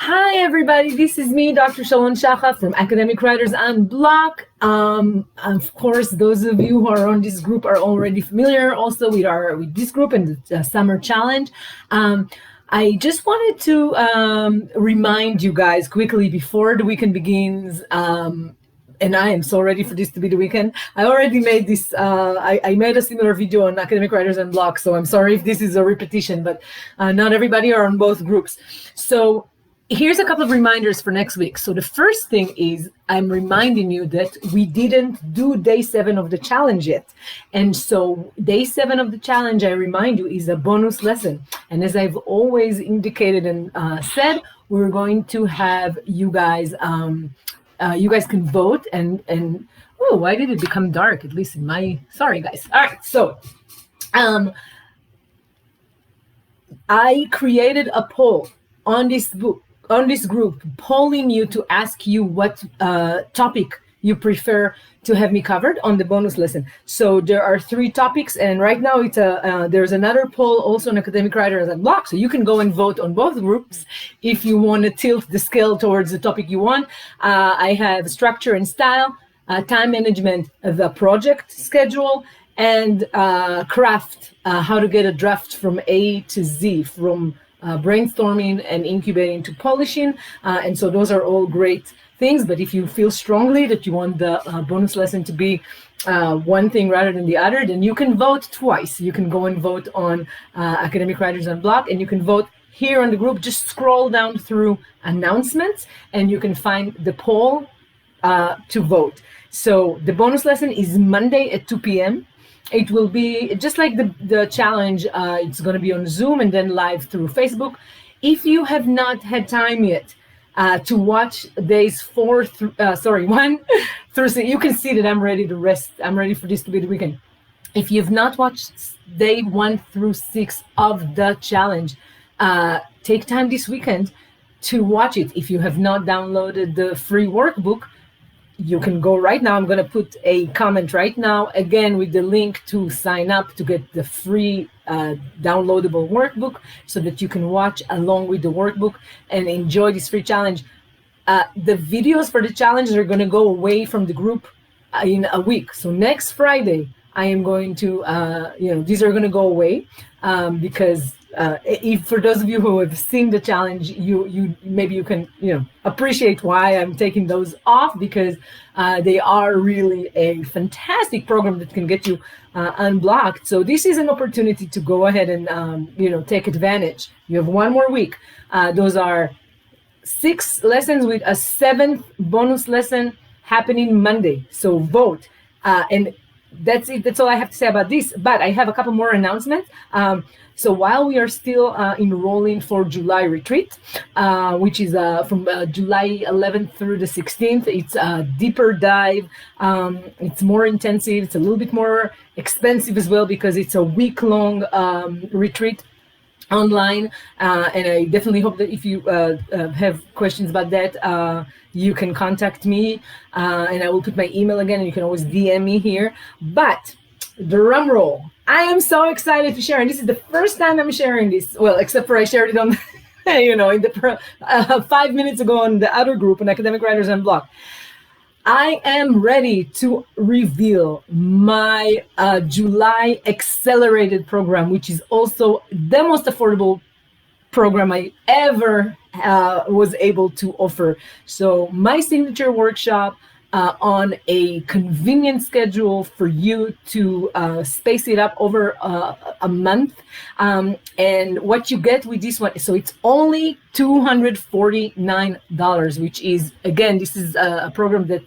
Hi, everybody. This is me, Dr. Shalon Shacha from Academic Writers on Block. Of course, those of you who are on this group are already familiar also with this group and the summer challenge. I just wanted to remind you guys quickly before the weekend begins. And I am so ready for this to be the weekend. I already made this, I made a similar video on Academic Writers and Block, so I'm sorry if this is a repetition, but not everybody are on both groups. So here's a couple of reminders for next week. So the first thing is I'm reminding you that we didn't do day 7 of the challenge yet. And so day 7 of the challenge, I remind you, is a bonus lesson. And as I've always indicated and said, we're going to have you guys, you guys can vote and oh, why did it become dark? At least in my, sorry guys. All right, so I created a poll on this group, polling you to ask you what topic you prefer to have me covered on the bonus lesson. So there are 3 topics, and right now it's there's another poll also on Academic Writers and Block, so you can go and vote on both groups if you want to tilt the scale towards the topic you want. I have structure and style, time management, the project schedule, and craft, how to get a draft from A to Z, from brainstorming and incubating to polishing. And so those are all great things, but if you feel strongly that you want the bonus lesson to be one thing rather than the other, then you can vote twice. You can go and vote on Academic Writers on Block, and you can vote here on the group. Just scroll down through announcements and you can find the poll to vote. So the bonus lesson is Monday at 2 p.m. It will be just like the challenge. It's going to be on Zoom and then live through Facebook. If you have not had time yet to watch days 1 through 6, you can see that I'm ready to rest. I'm ready for this to be the weekend. If you've not watched day 1 through 6 of the challenge, take time this weekend to watch it. If you have not downloaded the free workbook, you can go right now. I'm going to put a comment right now, again, with the link to sign up to get the free downloadable workbook so that you can watch along with the workbook and enjoy this free challenge. The videos for the challenge are going to go away from the group in a week. So next Friday, I am going to, these are going to go away because if for those of you who have seen the challenge, you maybe you can appreciate why I'm taking those off, because they are really a fantastic program that can get you unblocked. So this is an opportunity to go ahead and take advantage. You have 1 more week. Those are 6 lessons with a 7th bonus lesson happening Monday. So vote, and that's it. That's all I have to say about this. But I have a couple more announcements. So while we are still enrolling for July retreat, which is from July 11th through the 16th, it's a deeper dive. It's more intensive. It's a little bit more expensive as well because it's a week-long retreat online. And I definitely hope that if you have questions about that, you can contact me, and I will put my email again, and you can always DM me here. But drum roll, I am so excited to share, and this is the first time I'm sharing this. Well, except for I shared it on, in the 5 minutes ago on the other group, on Academic Writers on Block. I am ready to reveal my July accelerated program, which is also the most affordable program I ever was able to offer. So my signature workshop on a convenient schedule for you to space it up over a month. And what you get with this one, so it's only $249, which is, again, this is a program that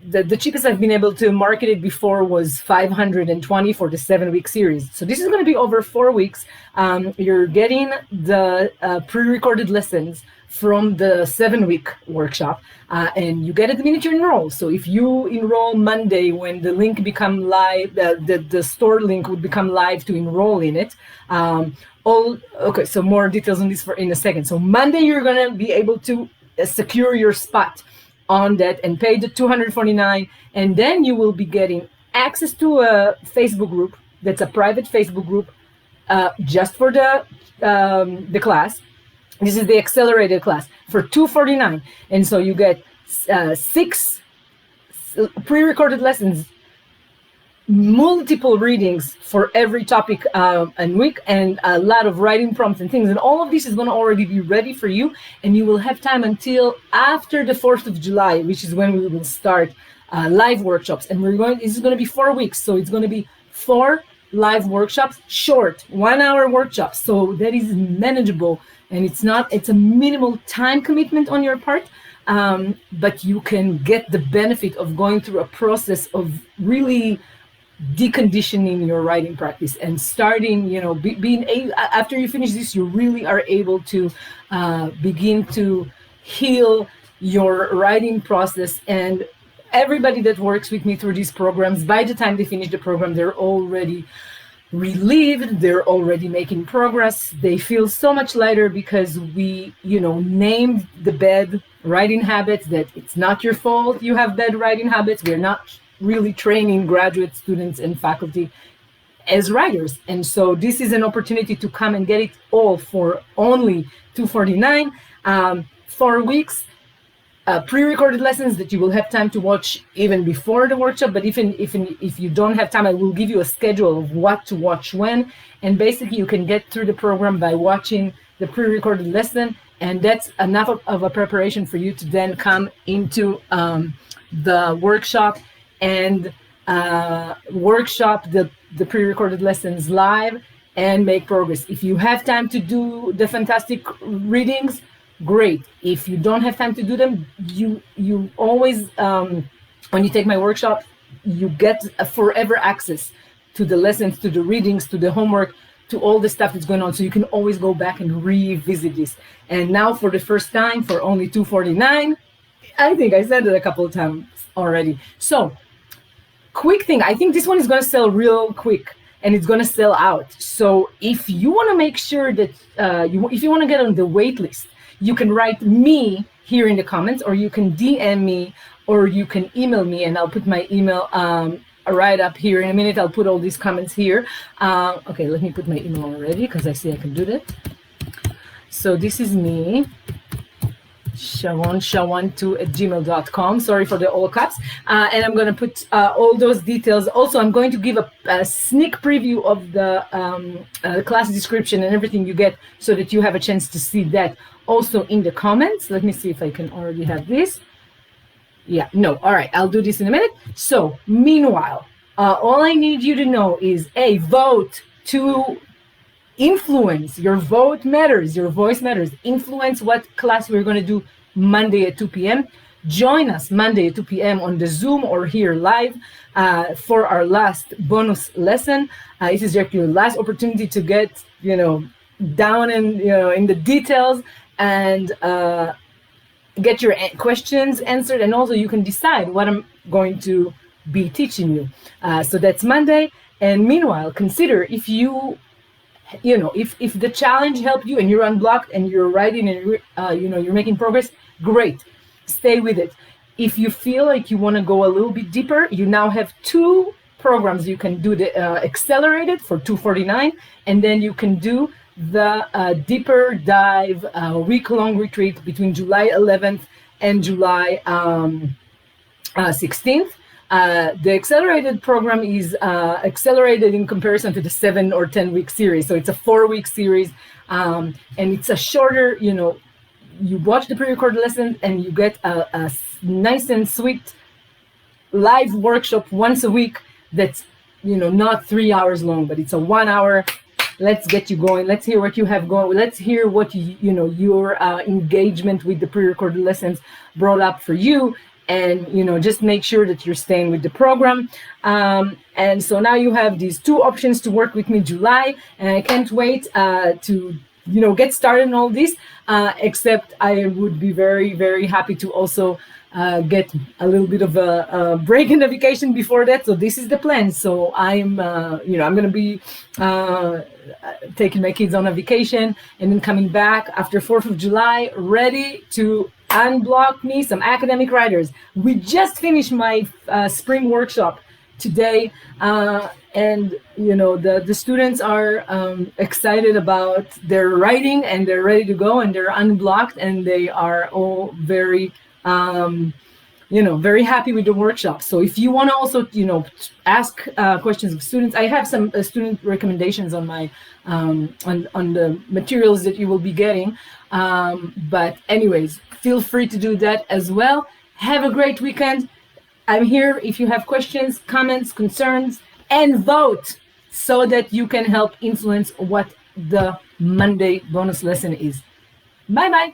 the cheapest I've been able to market it before was $520 for the 7-week series. So this is going to be over 4 weeks. You're getting the pre-recorded lessons from the 7-week workshop, and you get it the minute you enroll. So if you enroll Monday, when the link become live, the store link would become live to enroll in it. Okay, so more details on this in a second. So Monday, you're going to be able to secure your spot on that and pay the $249, and then you will be getting access to a Facebook group that's a private Facebook group just for the class. This is the accelerated class. for $249. And so you get 6 pre-recorded lessons, multiple readings for every topic and week, and a lot of writing prompts and things. And all of this is going to already be ready for you, and you will have time until after the 4th of July, which is when we will start live workshops. And this is going to be 4 weeks, so it's going to be 4 live workshops, short 1-hour workshops. So that is manageable, and it's a minimal time commitment on your part. But you can get the benefit of going through a process of really deconditioning your writing practice and starting, being able, after you finish this, you really are able to begin to heal your writing process. And everybody that works with me through these programs, by the time they finish the program, they're already relieved, they're already making progress, they feel so much lighter, because we named the bad writing habits, that it's not your fault you have bad writing habits. We're not really training graduate students and faculty as writers, and so this is an opportunity to come and get it all for only $249, 4 weeks, pre-recorded lessons that you will have time to watch even before the workshop. But even if you don't have time, I will give you a schedule of what to watch when, and basically you can get through the program by watching the pre-recorded lesson, and that's enough of a preparation for you to then come into the workshop and workshop the pre-recorded lessons live and make progress. If you have time to do the fantastic readings, great. If you don't have time to do them, you always, when you take my workshop, you get a forever access to the lessons, to the readings, to the homework, to all the stuff that's going on. So you can always go back and revisit this. And now for the first time, for only $249, I think I said it a couple of times already. So quick thing, I think this one is going to sell real quick, and it's going to sell out. So if you want to make sure that if you want to get on the wait list, you can write me here in the comments, or you can DM me, or you can email me, and I'll put my email right up here in a minute. I'll put all these comments here. Okay, let me put my email already, because I see I can do that. So this is me, sharon2@gmail.com. Sorry for the all caps. And I'm going to put all those details. Also, I'm going to give a sneak preview of the class description and everything you get, so that you have a chance to see that also in the comments. Let me see if I can already have this. Yeah, no. All right, I'll do this in a minute. So meanwhile, all I need you to know is vote to influence. Your vote matters. Your voice matters. Influence what class we're going to do Monday at 2 p.m. Join us Monday at 2 p.m. on the Zoom or here live for our last bonus lesson. This is your last opportunity to get, down and in the details, and get your questions answered. And also you can decide what I'm going to be teaching you. So that's Monday. And meanwhile, consider if if the challenge helped you and you're unblocked and you're writing and you're making progress, great, stay with it. If you feel like you want to go a little bit deeper, you now have 2 programs. You can do the accelerated for $249, and then you can do the deeper dive week-long retreat between July 11th and July 16th. The accelerated program is accelerated in comparison to the 7 or 10 week series. So it's a 4-week series, and it's a shorter, you watch the pre-recorded lesson and you get a nice and sweet live workshop once a week that's, not 3 hours long, but it's a 1 hour. Let's get you going. Let's hear what you have going. Let's hear what your engagement with the pre-recorded lessons brought up for you. And just make sure that you're staying with the program. And so now you have these 2 options to work with me July, and I can't wait to get started on all this. Except I would be very, very happy to also get a little bit of a break in the vacation before that. So this is the plan. So I'm going to be taking my kids on a vacation, and then coming back after 4th of July, ready to unblock me some academic writers. We just finished my spring workshop today, And the students are excited about their writing, and they're ready to go, and they're unblocked, and they are all very very happy with the workshop. So if you want to also ask questions of students, I have some student recommendations on my on the materials that you will be getting, but anyways, feel free to do that as well. Have a great weekend. I'm here if you have questions, comments, concerns, and vote so that you can help influence what the Monday bonus lesson is. Bye bye.